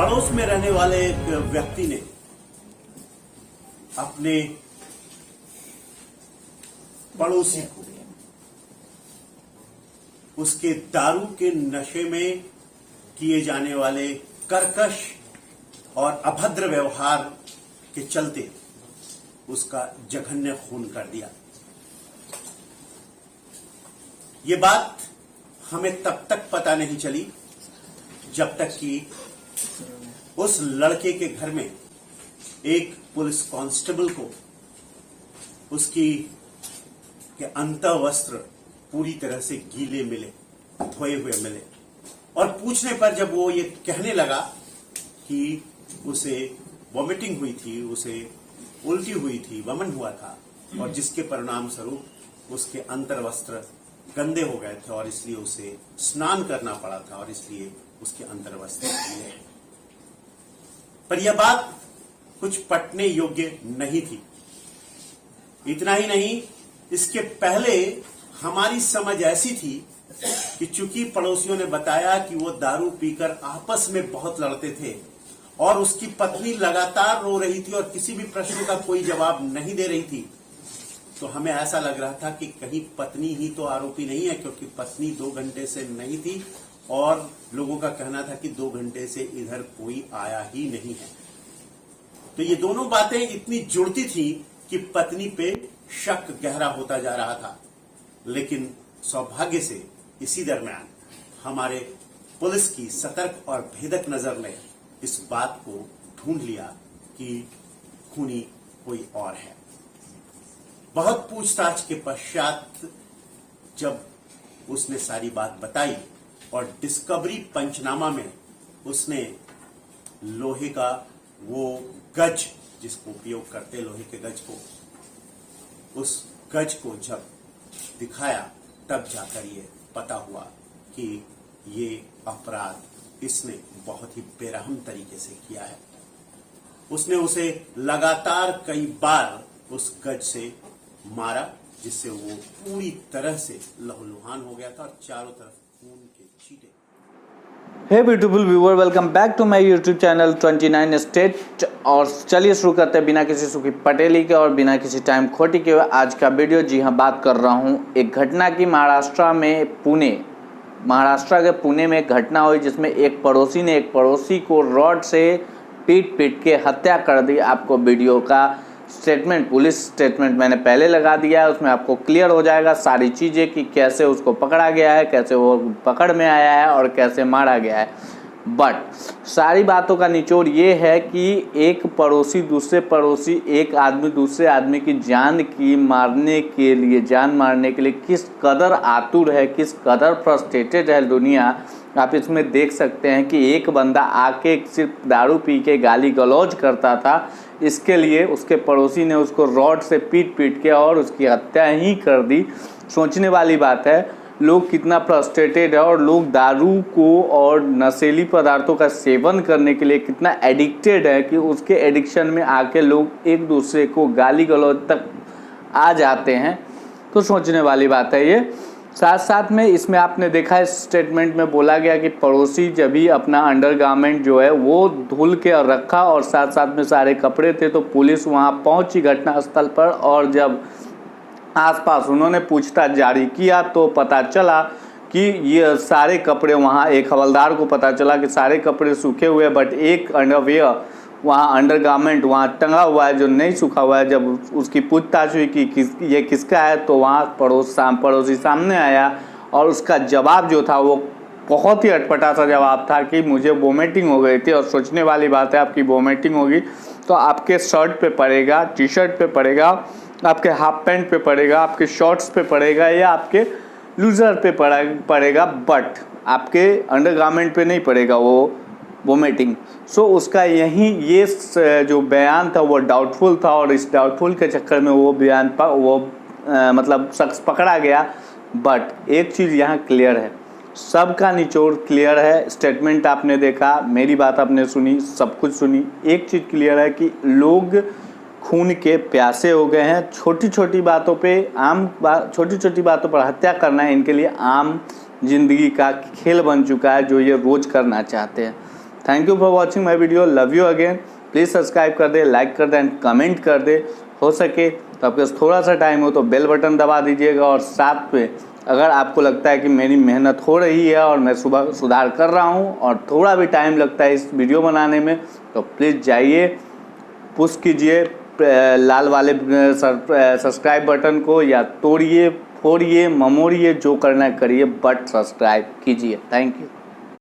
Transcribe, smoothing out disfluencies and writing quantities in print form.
पड़ोस में रहने वाले एक व्यक्ति ने अपने पड़ोसी को उसके दारू के नशे में किए जाने वाले कर्कश और अभद्र व्यवहार के चलते उसका जघन्य खून कर दिया। ये बात हमें तब तक पता नहीं चली जब तक कि उस लड़के के घर में एक पुलिस कांस्टेबल को उसकी के अंतःवस्त्र पूरी तरह से गीले मिले, धोए हुए मिले, और पूछने पर जब वो ये कहने लगा कि उसे वॉमिटिंग हुई थी, उसे उल्टी हुई थी, वमन हुआ था, और जिसके परिणाम स्वरूप उसके अंतर्वस्त्र गंदे हो गए थे और इसलिए उसे स्नान करना पड़ा था और इसलिए उसके अंतर्वस्त्र गीले हैं। पर यह बात कुछ पटने योग्य नहीं थी। इतना ही नहीं, इसके पहले हमारी समझ ऐसी थी कि चूंकि पड़ोसियों ने बताया कि वो दारू पीकर आपस में बहुत लड़ते थे और उसकी पत्नी लगातार रो रही थी और किसी भी प्रश्न का कोई जवाब नहीं दे रही थी, तो हमें ऐसा लग रहा था कि कहीं पत्नी ही तो आरोपी नहीं है, क्योंकि पत्नी 2 घंटे से नहीं थी और लोगों का कहना था कि 2 घंटे से इधर कोई आया ही नहीं है। तो ये दोनों बातें इतनी जुड़ती थी कि पत्नी पे शक गहरा होता जा रहा था। लेकिन सौभाग्य से इसी दरमियान हमारे पुलिस की सतर्क और भेदक नजर ने इस बात को ढूंढ लिया कि खूनी कोई और है। बहुत पूछताछ के पश्चात जब उसने सारी बात बताई और डिस्कवरी पंचनामा में उसने लोहे का वो गज, जिसको उपयोग करते लोहे के गज को, उस गज को जब दिखाया तब जाकर ये पता हुआ कि ये अपराध इसने बहुत ही बेरहम तरीके से किया है। उसने उसे लगातार कई बार उस गज से मारा, जिससे वो पूरी तरह से लहूलुहान हो गया था और चारों तरफ खून के छींटे। Hey beautiful viewer, welcome back to my YouTube channel 29 state. और चलिए शुरू करते हैं बिना किसी सुखी पटेली के और बिना किसी टाइम खोटी के आज का वीडियो। जी हाँ, बात कर रहा हूँ एक घटना की। महाराष्ट्र के पुणे में एक घटना हुई जिसमें एक पड़ोसी ने एक पड़ोसी को रॉड से पीट के हत्या कर दी। आपको वीडियो का स्टेटमेंट, पुलिस स्टेटमेंट मैंने पहले लगा दिया है, उसमें आपको क्लियर हो जाएगा सारी चीज़ें कि कैसे उसको पकड़ा गया है, कैसे वो पकड़ में आया है और कैसे मारा गया है। बट सारी बातों का निचोड़ ये है कि एक पड़ोसी एक आदमी दूसरे आदमी की जान मारने के लिए किस कदर आतुर है, किस कदर फ्रस्ट्रेटेड है दुनिया। आप इसमें देख सकते हैं कि एक बंदा आके सिर्फ दारू पी के गाली गलौज करता था, इसके लिए उसके पड़ोसी ने उसको रॉड से पीट के और उसकी हत्या ही कर दी। सोचने वाली बात है, लोग कितना फ्रस्ट्रेटेड है और लोग दारू को और नशीली पदार्थों का सेवन करने के लिए कितना एडिक्टेड है कि उसके एडिक्शन में आके लोग एक दूसरे को गाली गलौज तक आ जाते हैं। तो सोचने वाली बात है ये। साथ में इसमें आपने देखा है स्टेटमेंट में बोला गया कि पड़ोसी जब भी अपना अंडरगारमेंट जो है वो धुल के रखा और साथ में सारे कपड़े थे, तो पुलिस वहां पहुंची घटनास्थल पर और जब आसपास उन्होंने पूछताछ जारी किया तो पता चला कि ये सारे कपड़े वहाँ, एक हवलदार को पता चला कि सारे कपड़े सूखे हुए, बट एक अंडरवियर वहाँ अंडरगारमेंट वहाँ टंगा हुआ है जो नहीं सूखा हुआ है। जब उसकी पूछताछ हुई कि ये किसका है, तो वहाँ पड़ोसी सामने आया और उसका जवाब जो था वो बहुत ही अटपटा सा जवाब था कि मुझे वोमिटिंग हो गई थी। और सोचने वाली बात है, आपकी वोमिटिंग होगी तो आपके शर्ट पे पड़ेगा, टी शर्ट पे पड़ेगा, आपके हाफ पैंट पे पड़ेगा, आपके शॉर्ट्स पे पड़ेगा या आपके लूज़र पे पड़ेगा, बट आपके अंडरगारमेंट पे नहीं पड़ेगा वो वोमिटिंग। सो उसका ये जो बयान था वो डाउटफुल था और इस डाउटफुल के चक्कर में वो बयान मतलब शख्स पकड़ा गया। बट एक चीज़ यहाँ क्लियर है, सबका निचोड़ क्लियर है। स्टेटमेंट आपने देखा, मेरी बात आपने सुनी, सब कुछ सुनी। एक चीज़ क्लियर है कि लोग खून के प्यासे हो गए हैं। छोटी छोटी बातों पर हत्या करना इनके लिए आम जिंदगी का खेल बन चुका है, जो ये रोज़ करना चाहते हैं। Thank you for watching my video, love you again. Please subscribe कर दे, लाइक कर दे एंड कमेंट कर दे। हो सके तो आपके पास थोड़ा सा टाइम हो तो बेल बटन दबा दीजिएगा। और साथ में अगर आपको लगता है कि मेरी मेहनत हो रही है और मैं सुबह सुधार कर रहा हूँ और थोड़ा भी टाइम लगता है इस वीडियो बनाने में, तो प्लीज़ जाइए, पुश कीजिए लाल वाले सब्सक्राइब बटन को, या तोड़िए, फोड़िए, ममोड़िए, जो करना है करिए, बट सब्सक्राइब कीजिए। Thank you.